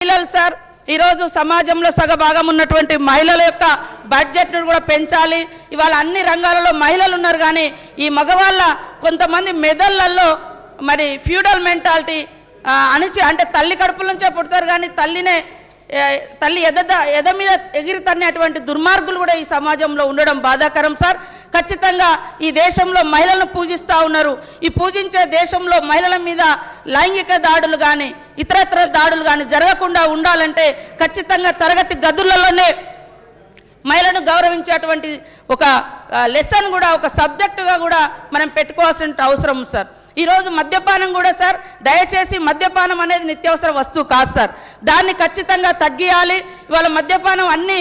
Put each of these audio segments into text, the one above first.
మహిళలు సార్ ఈరోజు సమాజంలో సగభాగం ఉన్నటువంటి మహిళల యొక్క బడ్జెట్ను కూడా పెంచాలి. ఇవాళ అన్ని రంగాలలో మహిళలు ఉన్నారు, కానీ ఈ మగవాళ్ళ కొంతమంది మెదళ్లలో మరి ఫ్యూడల్ మెంటాలిటీ అణిచి, అంటే తల్లి కడుపుల నుంచే పుడతారు కానీ తల్లి ఎద మీద ఎగిరి తన్నేటువంటి దుర్మార్గులు కూడా ఈ సమాజంలో ఉండడం బాధాకరం సార్. ఖచ్చితంగా ఈ దేశంలో మహిళలను పూజిస్తూ ఉన్నారు. ఈ పూజించే దేశంలో మహిళల మీద లైంగిక దాడులు కానీ ఇతరత్ర దాడులు కానీ జరగకుండా ఉండాలంటే ఖచ్చితంగా తరగతి గదులలోనే మహిళను గౌరవించేటువంటి ఒక లెసన్ కూడా, ఒక సబ్జెక్టుగా కూడా మనం పెట్టుకోవాల్సిన అవసరం సార్. ఈరోజు మద్యపానం కూడా సార్, దయచేసి మద్యపానం అనేది నిత్యావసర వస్తువు కాదు సార్. దాన్ని ఖచ్చితంగా తగ్గియాలి. ఇవాళ మద్యపానం అన్ని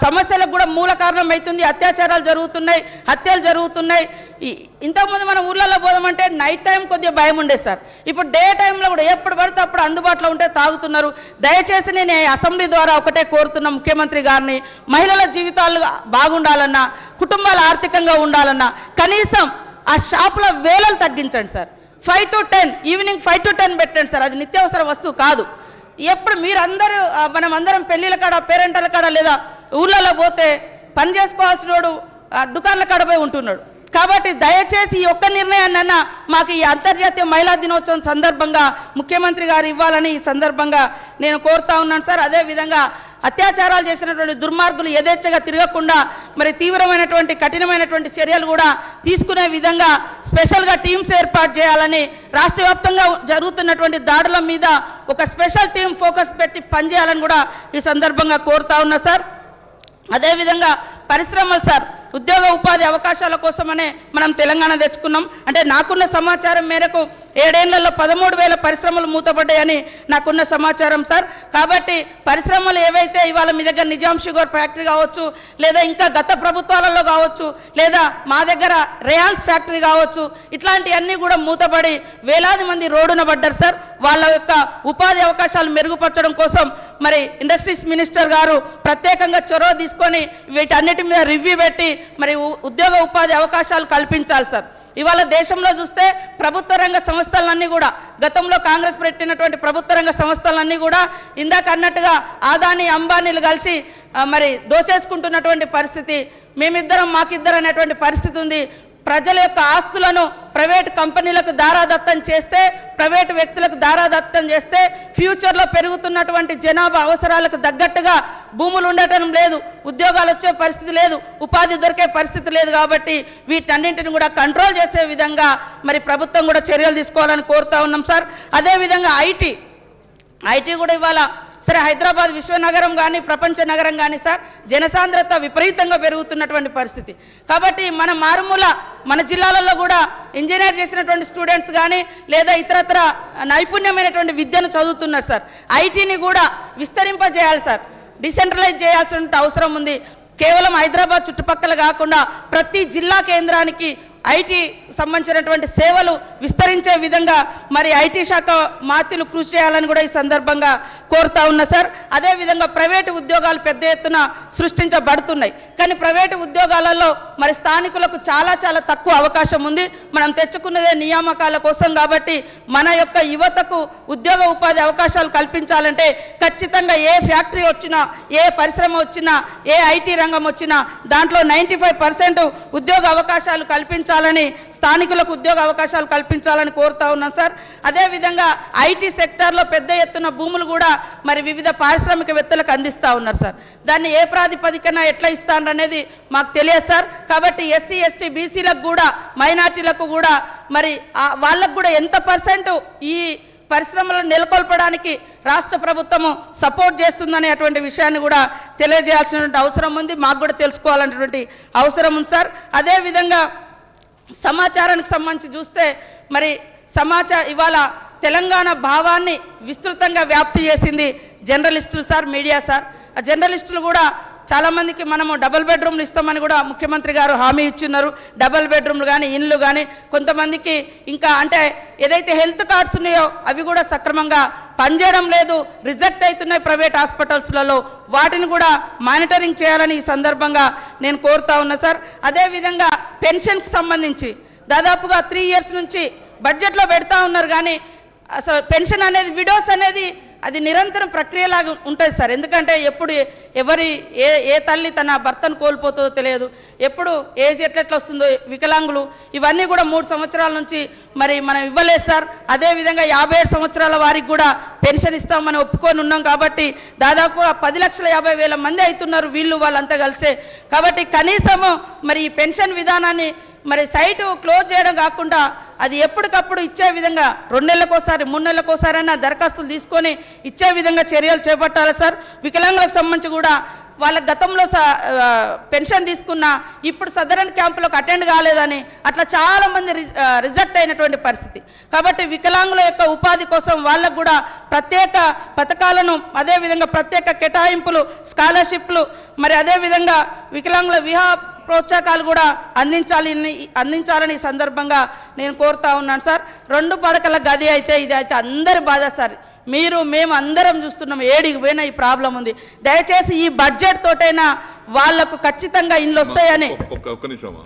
సమస్యలకు కూడా మూల కారణం అవుతుంది. అత్యాచారాలు జరుగుతున్నాయి, హత్యలు జరుగుతున్నాయి. ఇంతకుముందు మనం ఊర్లలో పోదామంటే నైట్ టైం కొద్దిగా భయం ఉండేది సార్. ఇప్పుడు డే టైంలో కూడా ఎప్పుడు పడితే అప్పుడు అందుబాటులో ఉంటే తాగుతున్నారు. దయచేసి నేను అసెంబ్లీ ద్వారా ఒకటే కోరుతున్నా ముఖ్యమంత్రి గారిని, మహిళల జీవితాలు బాగుండాలన్నా, కుటుంబాలు ఆర్థికంగా ఉండాలన్నా కనీసం ఆ షాపుల వేలలు తగ్గించండి సార్. 5 to 10 ఈవినింగ్ 5 to 10 పెట్టండి సార్. అది నిత్యావసర వస్తువు కాదు. ఎప్పుడు మీరందరూ మనమందరం పెళ్లిళ్ళ కాడ, పేరెంటల కాడ లేదా ఊళ్ళలో పోతే పని చేసుకోవాల్సిన వాడు దుకాణాల కాడ పోయి ఉంటున్నాడు. కాబట్టి దయచేసి ఈ ఒక్క నిర్ణయాన్నైనా మాకు ఈ అంతర్జాతీయ మహిళా దినోత్సవం సందర్భంగా ముఖ్యమంత్రి గారు ఇవ్వాలని ఈ సందర్భంగా నేను కోరుతా ఉన్నాను సార్. అదేవిధంగా అత్యాచారాలు చేసినటువంటి దుర్మార్గులు యథేచ్ఛగా తిరగకుండా మరి తీవ్రమైనటువంటి కఠినమైనటువంటి చర్యలు కూడా తీసుకునే విధంగా స్పెషల్గా టీమ్స్ ఏర్పాటు చేయాలని, రాష్ట్ర వ్యాప్తంగా జరుగుతున్నటువంటి దాడుల మీద ఒక స్పెషల్ టీం ఫోకస్ పెట్టి పనిచేయాలని కూడా ఈ సందర్భంగా కోరుతా ఉన్నా సార్. అదేవిధంగా పరిశ్రమలు సార్, ఉద్యోగ ఉపాధి అవకాశాల కోసమనే మనం తెలంగాణ తెచ్చుకున్నాం. అంటే నాకున్న సమాచారం మేరకు 7 ఏళ్లలో 13,000 పరిశ్రమలు మూతపడ్డాయని నాకున్న సమాచారం సార్. కాబట్టి పరిశ్రమలు ఏవైతే ఇవాళ మీ దగ్గర నిజాం షుగర్ ఫ్యాక్టరీ కావచ్చు, లేదా ఇంకా గత ప్రభుత్వాలలో కావచ్చు, లేదా మా దగ్గర రేయాన్స్ ఫ్యాక్టరీ కావచ్చు, ఇట్లాంటివన్నీ కూడా మూతపడి వేలాది మంది రోడ్డున పడ్డారు సార్. వాళ్ళ యొక్క ఉపాధి అవకాశాలు మెరుగుపరచడం కోసం మరి ఇండస్ట్రీస్ మినిస్టర్ గారు ప్రత్యేకంగా చొరవ తీసుకొని వీటన్నిటి మీద రివ్యూ పెట్టి మరి ఉద్యోగ ఉపాధి అవకాశాలు కల్పించాలి సార్. ఇవాళ దేశంలో చూస్తే ప్రభుత్వ రంగ సంస్థలన్నీ కూడా, గతంలో కాంగ్రెస్ పెట్టినటువంటి ప్రభుత్వ రంగ సంస్థలన్నీ కూడా ఇందాక అన్నట్టుగా ఆదాని అంబానీలు కలిసి మరి దోచేసుకుంటున్నటువంటి పరిస్థితి, మేమిద్దరం మాకిద్దరు అనేటువంటి పరిస్థితి ఉంది. ప్రజల యొక్క ఆస్తులను ప్రైవేటు కంపెనీలకు దారాదత్తం చేస్తే, ప్రైవేటు వ్యక్తులకు దారాదత్తం చేస్తే ఫ్యూచర్లో పెరుగుతున్నటువంటి జనాభా అవసరాలకు తగ్గట్టుగా భూములు ఉండటం లేదు, ఉద్యోగాలు వచ్చే పరిస్థితి లేదు, ఉపాధి దొరికే పరిస్థితి లేదు. కాబట్టి వీటన్నింటిని కూడా కంట్రోల్ చేసే విధంగా మరి ప్రభుత్వం కూడా చర్యలు తీసుకోవాలని కోరుతా ఉన్నాం సార్. అదేవిధంగా ఐటీ కూడా ఇవాళ సరే హైదరాబాద్ విశ్వనగరం కానీ ప్రపంచ నగరం కానీ సార్, జనసాంద్రత విపరీతంగా పెరుగుతున్నటువంటి పరిస్థితి. కాబట్టి మన జిల్లాలలో కూడా ఇంజనీర్ చేసినటువంటి స్టూడెంట్స్ కానీ లేదా ఇతరత్ర నైపుణ్యమైనటువంటి విద్యను చదువుతున్నారు సార్. ఐటీని కూడా విస్తరింపజేయాలి సార్, డిసెంట్రలైజ్ చేయాల్సిన అవసరం ఉంది. కేవలం హైదరాబాద్ చుట్టుపక్కల కాకుండా ప్రతి జిల్లా కేంద్రానికి ఐటీ సంబంధించినటువంటి సేవలు విస్తరించే విధంగా మరి ఐటీ శాఖ మాత్యులు కృషి చేయాలని కూడా ఈ సందర్భంగా కోరుతా ఉన్నా సార్. అదేవిధంగా ప్రైవేటు ఉద్యోగాలు పెద్ద ఎత్తున సృష్టించబడుతున్నాయి, కానీ ప్రైవేటు ఉద్యోగాలలో మరి స్థానికులకు చాలా చాలా తక్కువ అవకాశం ఉంది. మనం తెచ్చుకున్నదే నియామకాల కోసం. కాబట్టి మన యొక్క యువతకు ఉద్యోగ ఉపాధి అవకాశాలు కల్పించాలంటే ఖచ్చితంగా ఏ ఫ్యాక్టరీ వచ్చినా, ఏ పరిశ్రమ వచ్చినా, ఏ ఐటీ రంగం వచ్చినా దాంట్లో 95% ఉద్యోగ అవకాశాలు కల్పించాలని, స్థానికులకు ఉద్యోగ అవకాశాలు కల్పించాలని కోరుతా ఉన్నాం సార్. అదేవిధంగా ఐటీ సెక్టార్లో పెద్ద ఎత్తున భూములు కూడా మరి వివిధ పారిశ్రామికవేత్తలకు అందిస్తూ ఉన్నారు సార్. దాన్ని ఏ ప్రాతిపదికన ఎట్లా ఇస్తారనేది మాకు తెలియదు సార్. కాబట్టి ఎస్సీ ఎస్టీ బీసీలకు కూడా, మైనార్టీలకు కూడా మరి వాళ్ళకు కూడా ఎంత % ఈ పరిశ్రమలను నెలకొల్పడానికి రాష్ట్ర ప్రభుత్వము సపోర్ట్ చేస్తుందనేటువంటి విషయాన్ని కూడా తెలియజేయాల్సినటువంటి అవసరం ఉంది. మాకు కూడా తెలుసుకోవాలనేటువంటి అవసరం ఉంది సార్. అదేవిధంగా సమాచారానికి సంబంధించి చూస్తే మరి ఇవాళ తెలంగాణ భావాన్ని విస్తృతంగా వ్యాప్తి చేసింది జర్నలిస్టులు సార్, మీడియా సార్. ఆ జర్నలిస్టులు కూడా చాలామందికి మనము డబుల్ బెడ్రూమ్లు ఇస్తామని కూడా ముఖ్యమంత్రి గారు హామీ ఇచ్చిన్నారు. డబుల్ బెడ్రూమ్లు కానీ, ఇండ్లు కానీ, కొంతమందికి ఇంకా అంటే ఏదైతే హెల్త్ కార్డ్స్ ఉన్నాయో అవి కూడా సక్రమంగా పనిచేయడం లేదు, రిజెక్ట్ అవుతున్నాయి ప్రైవేట్ హాస్పిటల్స్లలో. వాటిని కూడా మానిటరింగ్ చేయాలని ఈ సందర్భంగా నేను కోరుతా ఉన్నా సార్. అదేవిధంగా పెన్షన్కి సంబంధించి దాదాపుగా 3 years నుంచి బడ్జెట్లో పెడతా ఉన్నారు, కానీ అసలు పెన్షన్ అనేది విడోస్ అనేది అది నిరంతరం ప్రక్రియలాగా ఉంటుంది సార్. ఎందుకంటే ఎప్పుడు ఏ తల్లి తన భర్తను కోల్పోతుందో తెలియదు, ఎప్పుడు ఏజ్ ఎట్లెట్లా వస్తుందో వికలాంగులు ఇవన్నీ కూడా 3 సంవత్సరాల నుంచి మరి మనం ఇవ్వలేదు సార్. అదేవిధంగా 57 సంవత్సరాల వారికి కూడా పెన్షన్ ఇస్తామని ఒప్పుకొని ఉన్నాం. కాబట్టి దాదాపు 10,50,000 మంది అవుతున్నారు వీళ్ళు వాళ్ళంతా కలిసే. కాబట్టి కనీసము మరి ఈ పెన్షన్ విధానాన్ని మరి సైటు క్లోజ్ చేయడం కాకుండా అది ఎప్పటికప్పుడు ఇచ్చే విధంగా 2 నెలలకోసారి 3 నెలలకోసారైనా దరఖాస్తులు తీసుకొని ఇచ్చే విధంగా చర్యలు చేపట్టాలి సార్. వికలాంగులకు సంబంధించి కూడా వాళ్ళ గతంలో పెన్షన్ తీసుకున్నా ఇప్పుడు సదరన్ క్యాంపులకు అటెండ్ కాలేదని అట్లా చాలా మంది రిజెక్ట్ అయినటువంటి పరిస్థితి. కాబట్టి వికలాంగుల యొక్క ఉపాధి కోసం వాళ్ళకు కూడా ప్రత్యేక పథకాలను అదేవిధంగా ప్రత్యేక కేటాయింపులు మరి అదేవిధంగా వికలాంగుల వివాహ ప్రోత్సాహకాలు కూడా అందించాలని ఈ సందర్భంగా నేను కోరుతా ఉన్నాను సార్. 2 పడకల గది అయితే ఇది అయితే అందరి బాధ సార్. మేము అందరం చూస్తున్నాం, ఏడికి పోయినా ఈ ప్రాబ్లం ఉంది. దయచేసి ఈ బడ్జెట్ తోటైనా వాళ్లకు ఖచ్చితంగా ఇండ్లు వస్తాయని. ఒక్క నిమిషం,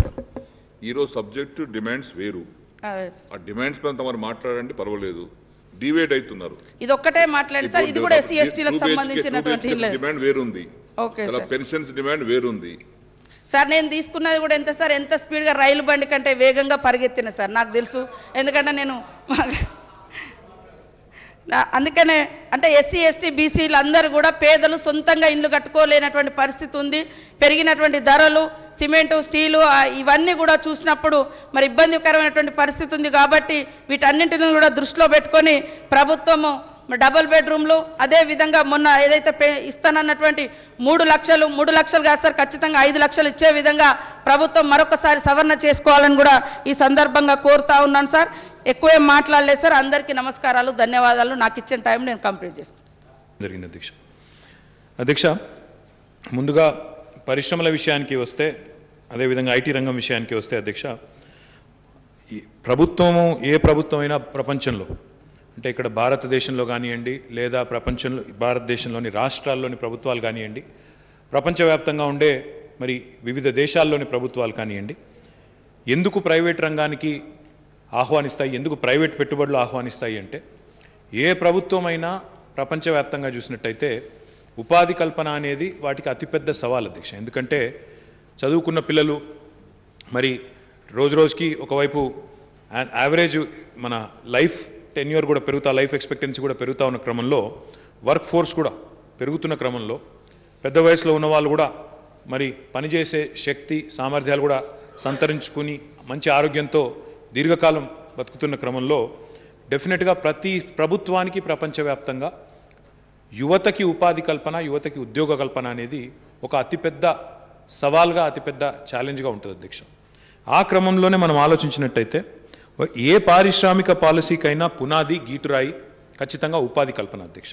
ఈరోజు సబ్జెక్టు డిమాండ్స్ వేరు, ఆ డిమాండ్స్ పైన తమరు మాట్లాడండి పర్వాలేదు. డివేట్ అవుతున్నారు, ఇది ఒక్కటే మాట్లాడి సార్. ఇది కూడా ఎస్సీ ఎస్టీలకు సంబంధించినటువంటి డిమాండ్ వేరుంది, పెన్షన్స్ డిమాండ్ వేరుంది సార్. నేను తీసుకున్నది కూడా ఎంత సార్, ఎంత స్పీడ్గా రైలు బండి కంటే వేగంగా పరిగెత్తిన సార్ నాకు తెలుసు. ఎందుకంటే నేను అందుకనే అంటే ఎస్సీ ఎస్టీ బీసీలు అందరూ కూడా పేదలు సొంతంగా ఇండ్లు కట్టుకోలేనటువంటి పరిస్థితి ఉంది. పెరిగినటువంటి ధరలు సిమెంటు స్టీలు ఇవన్నీ కూడా చూసినప్పుడు మరి ఇబ్బందికరమైనటువంటి పరిస్థితి ఉంది. కాబట్టి వీటన్నింటిని కూడా దృష్టిలో పెట్టుకొని ప్రభుత్వము డబుల్ బెడ్రూమ్లు అదేవిధంగా మొన్న ఏదైతే ఇస్తానన్నటువంటి 3 లక్షలు కాదు సార్, ఖచ్చితంగా 5 లక్షలు ఇచ్చే విధంగా ప్రభుత్వం మరొకసారి సవరణ చేసుకోవాలని కూడా ఈ సందర్భంగా కోరుతా ఉన్నాను సార్. ఎక్కువేం మాట్లాడలేదు సార్. అందరికీ నమస్కారాలు, ధన్యవాదాలు. నాకు ఇచ్చిన టైం నేను కంప్లీట్ చేసుకుంటాను. జరిగింది అధ్యక్ష. ముందుగా పరిశ్రమల విషయానికి వస్తే, అదేవిధంగా ఐటీ రంగం విషయానికి వస్తే అధ్యక్ష, ఈ ప్రభుత్వము ఏ ప్రభుత్వమైనా ప్రపంచంలో అంటే ఇక్కడ భారతదేశంలో కానివ్వండి లేదా భారతదేశంలోని రాష్ట్రాల్లోని ప్రభుత్వాలు కానివ్వండి, ప్రపంచవ్యాప్తంగా ఉండే మరి వివిధ దేశాల్లోని ప్రభుత్వాలు కానివ్వండి, ఎందుకు ప్రైవేట్ రంగానికి ఆహ్వానిస్తాయి, ఎందుకు ప్రైవేట్ పెట్టుబడులు ఆహ్వానిస్తాయి అంటే, ఏ ప్రభుత్వమైనా ప్రపంచవ్యాప్తంగా చూసినట్టయితే ఉపాధి కల్పన అనేది వాటికి అతిపెద్ద సవాల్ అధ్యక్ష. ఎందుకంటే చదువుకున్న పిల్లలు మరి రోజుకి ఒకవైపు యావరేజ్ మన లైఫ్ టెన్యూర్ కూడా లైఫ్ ఎక్స్పెక్టెన్సీ కూడా పెరుగుతూ ఉన్న క్రమంలో, వర్క్ ఫోర్స్ కూడా పెరుగుతున్న క్రమంలో, పెద్ద వయసులో ఉన్న వాళ్ళు కూడా మరి పనిచేసే శక్తి సామర్థ్యాలు కూడా సంతరించుకుని మంచి ఆరోగ్యంతో దీర్ఘకాలం బతుకుతున్న క్రమంలో డెఫినెట్గా ప్రతి ప్రభుత్వానికి ప్రపంచవ్యాప్తంగా యువతకి ఉపాధి కల్పన, యువతకి ఉద్యోగ కల్పన అనేది ఒక అతిపెద్ద సవాల్గా, అతిపెద్ద ఛాలెంజ్గా ఉంటుంది అధ్యక్ష. ఆ క్రమంలోనే మనం ఆలోచించినట్టయితే ఏ పారిశ్రామిక పాలసీకైనా పునాది గీటురాయి ఖచ్చితంగా ఉపాధి కల్పన అధ్యక్ష.